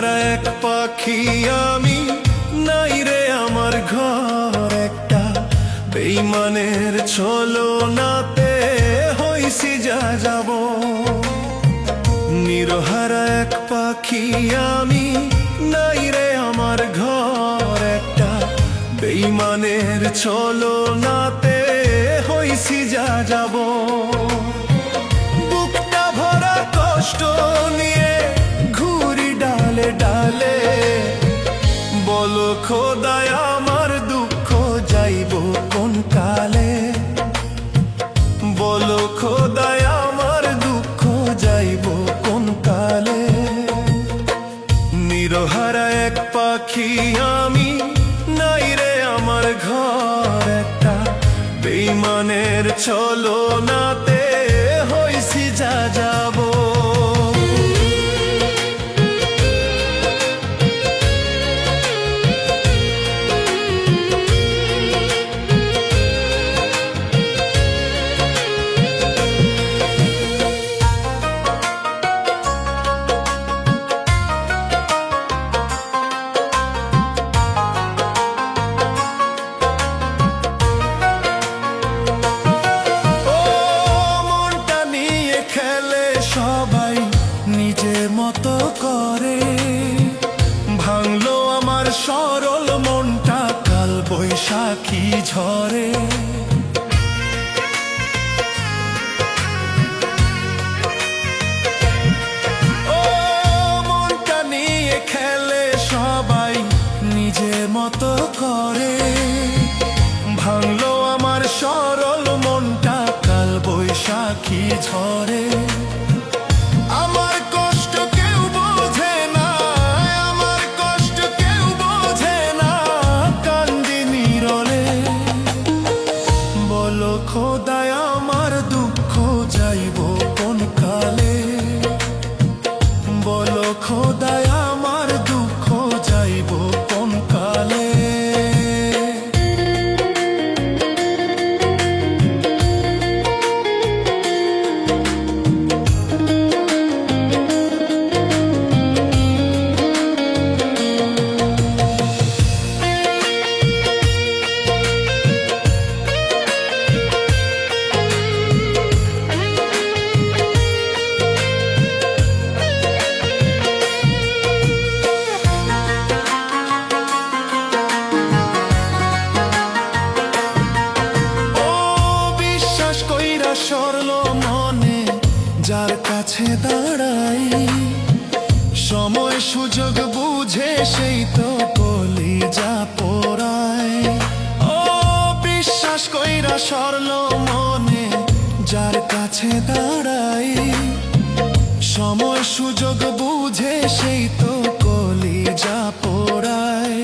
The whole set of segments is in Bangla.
নিরহারা এক পাখি আমি, নাই রে আমার ঘর একটা, বেইমানের ছলনাতে হইছি যা যাব। নিরহারা এক পাখি আমি, নাই রে আমার ঘর একটা, বেইমানের ছলনাতে হইছি যা যাব। বুকটা ভরা কষ্ট নিয়ে ঘুরি ডালে ডালে, বলো খোদায় আমার দুঃখ যাইব কোন কালে, বলো খোদায় আমার দুঃখ যাইব কোন কালে। নিরহারা এক পাখি আমি, নাই রে আমার ঘর একটা, বেইমানের ছলনাতে হইছি যা যাব। সবাই নিজের মতো করে, ভাঙলো আমার সরল মনটা কাল বৈশাখী ঝরে। ও মনটা নিয়ে খেলে সবাই নিজের মতো করে, ভাঙলো আমার সরল মনটা কাল বৈশাখী ঝরে। আমার কষ্ট কেউ বোঝে না, আমার কষ্ট কেউ বোঝে না, কান্দি নীরবে। বলো খোদায় আমার দুঃখ যাইব কোন কালে, বলো খোদায় আমার দুঃখ যাইব কোন কালে। সরল মনে যার কাছে দাঁড়াই, সময় সুযোগ বুঝে সেই তো কলিজা পোড়ায়। ও বিশ্বাস কইরা সরল মনে যার কাছে দাঁড়াই, সময় সুযোগ বুঝে সেই তো কলিজা পোড়ায়।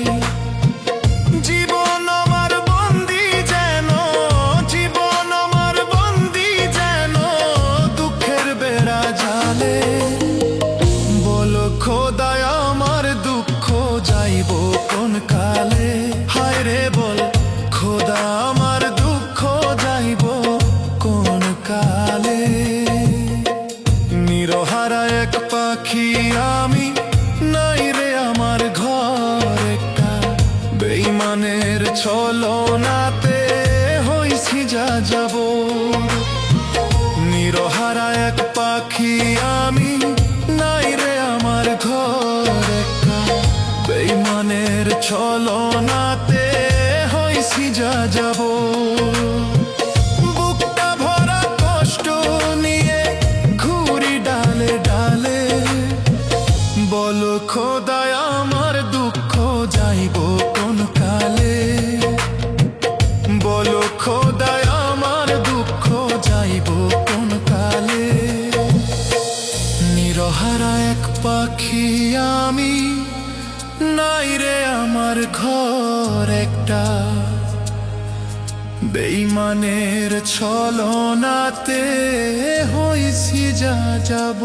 জীবন আমার বন্দি যেন, জীবন আমার বন্দি যেন দুঃখের বেড়া জালে, বলো খোদায় আমার দুঃখ যাইব কোন কালে। হায় রে বল খোদা আমার দুঃখ যাইব কোন কালে। নিরহারা এক পাখি আমি, নাই রে আমার ঘর একটা, বেইমানের ছলনাতে হইছি যা যাব। নিরহারা এক পাখি আমি, নাই রে আমার ঘর একটা, বেইমানের ছলনাতে হইছি যা যাব। বুকটা ভরা কষ্ট নিয়ে ঘুরি ডালে ডালে, বলো খোদায় আমার দুঃখ যাইব কোন কালে, বলো খোদায় আমার দুঃখ যাইব কোন কালে। নিরহারা এক পাখি আমি, নাই রে আমার ঘর একটা, বেইমানের ছলনাতে হইছি যা যাব।